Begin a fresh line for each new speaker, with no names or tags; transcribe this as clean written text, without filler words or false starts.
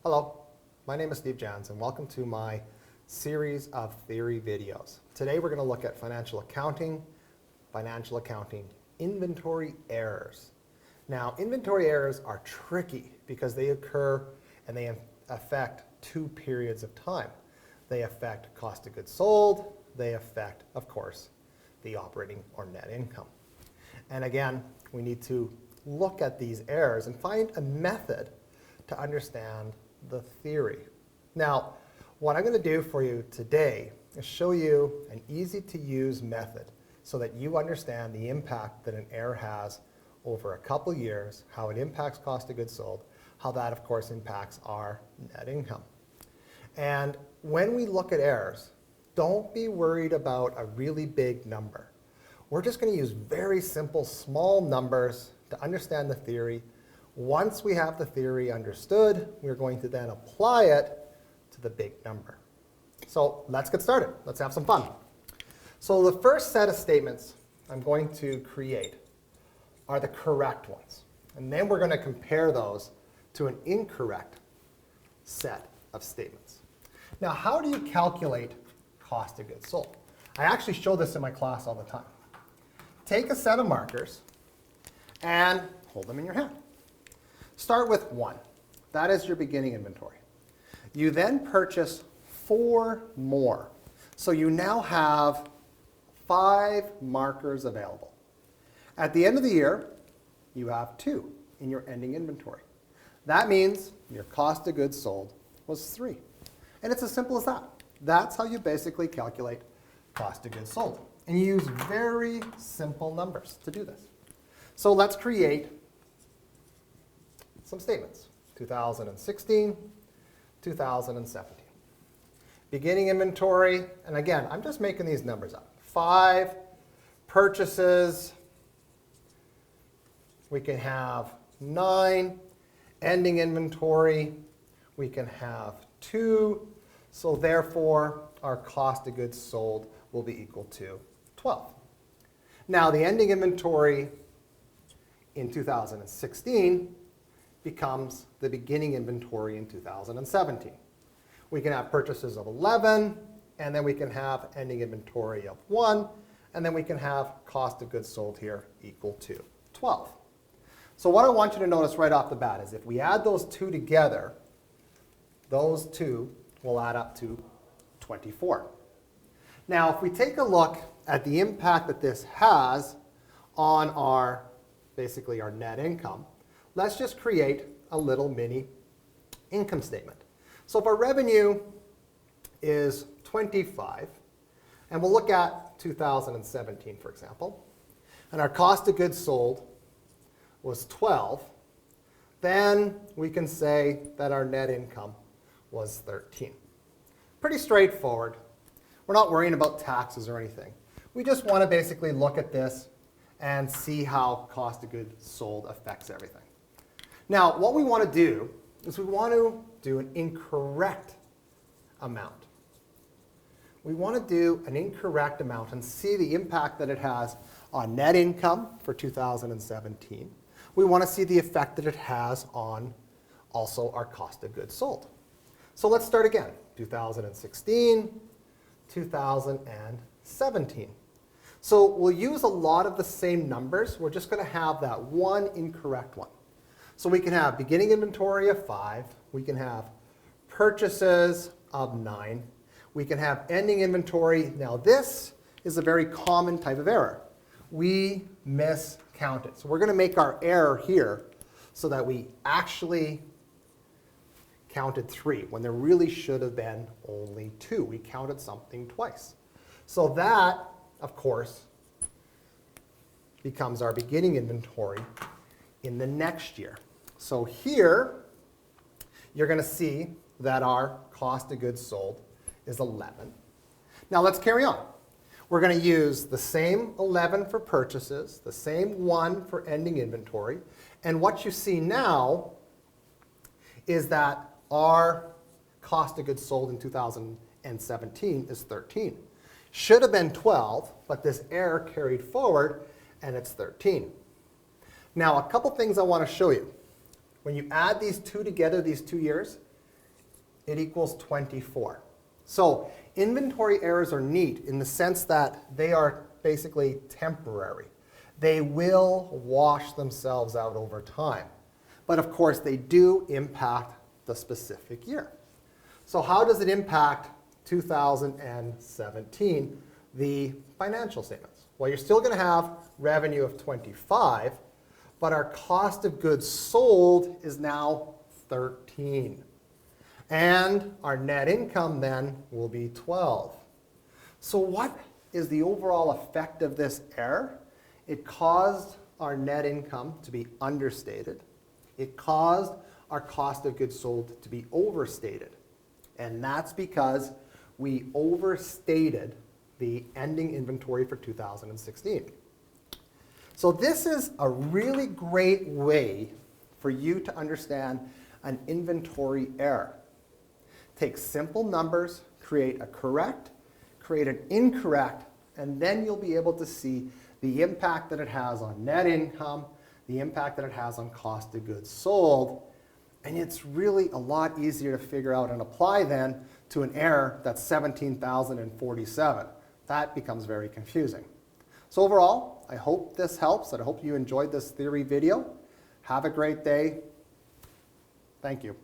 Hello, my name is Janz and welcome to my series of theory videos. Today we're going to look at financial accounting inventory errors. Now, inventory errors are tricky because they occur and they affect two periods of time. They affect cost of goods sold, they affect, of course, the operating or net income. And again, we need to look at these errors and find a method to understand the theory. Now, what I'm going to do for you today is show you an easy to use method so that you understand the impact that an error has over a couple years, how it impacts cost of goods sold, how that of course impacts our net income. And when we look at errors, don't be worried about a really big number. We're just going to use very simple small numbers to understand the theory. Once we have the theory understood, we're going to then apply it to the big number. So let's get started. Let's have some fun. So the first set of statements I'm going to create are the correct ones. And then we're going to compare those to an incorrect set of statements. Now, how do you calculate cost of goods sold? I actually show this in my class all the time. Take a set of markers and hold them in your hand. Start with 1. That is your beginning inventory. You then purchase 4 more. So you now have 5 markers available. At the end of the year, you have 2 in your ending inventory. That means your cost of goods sold was 3. And it's as simple as that. That's how you basically calculate cost of goods sold. And you use very simple numbers to do this. So let's create some statements. 2016, 2017. Beginning inventory, and again, I'm just making these numbers up. 5 purchases. We can have 9. Ending inventory, we can have 2. So therefore, our cost of goods sold will be equal to 12. Now, the ending inventory in 2016 becomes the beginning inventory in 2017. We can have purchases of 11, and then we can have ending inventory of 1, and then we can have cost of goods sold here equal to 12. So what I want you to notice right off the bat is if we add those two together, those two will add up to 24. Now, if we take a look at the impact that this has on our, basically our net income, let's just create a little mini income statement. So if our revenue is 25, and we'll look at 2017, for example, and our cost of goods sold was 12, then we can say that our net income was 13. Pretty straightforward. We're not worrying about taxes or anything. We just want to basically look at this and see how cost of goods sold affects everything. Now, what we want to do is we want to do an incorrect amount. We want to do an incorrect amount and see the impact that it has on net income for 2017. We want to see the effect that it has on also our cost of goods sold. So let's start again. 2016, 2017. So we'll use a lot of the same numbers. We're just going to have that one incorrect one. So we can have beginning inventory of 5. We can have purchases of 9. We can have ending inventory. Now this is a very common type of error. We miscounted. So we're going to make our error here so that we actually counted 3 when there really should have been only 2. We counted something twice. So that, of course, becomes our beginning inventory in the next year. So here, you're going to see that our cost of goods sold is 11. Now let's carry on. We're going to use the same 11 for purchases, the same 1 for ending inventory, and what you see now is that our cost of goods sold in 2017 is 13. Should have been 12, but this error carried forward, and it's 13. Now, a couple things I want to show you. When you add these two together, these 2 years, it equals 24. So inventory errors are neat in the sense that they are basically temporary. They will wash themselves out over time. But of course, they do impact the specific year. So how does it impact 2017, the financial statements? Well, you're still going to have revenue of 25, but our cost of goods sold is now 13. And our net income then will be 12. So what is the overall effect of this error? It caused our net income to be understated. It caused our cost of goods sold to be overstated. And that's because we overstated the ending inventory for 2016. So this is a really great way for you to understand an inventory error. Take simple numbers, create a correct, create an incorrect, and then you'll be able to see the impact that it has on net income, the impact that it has on cost of goods sold, and it's really a lot easier to figure out and apply then to an error that's 17,047. That becomes very confusing. So overall, I hope this helps, and I hope you enjoyed this theory video. Have a great day. Thank you.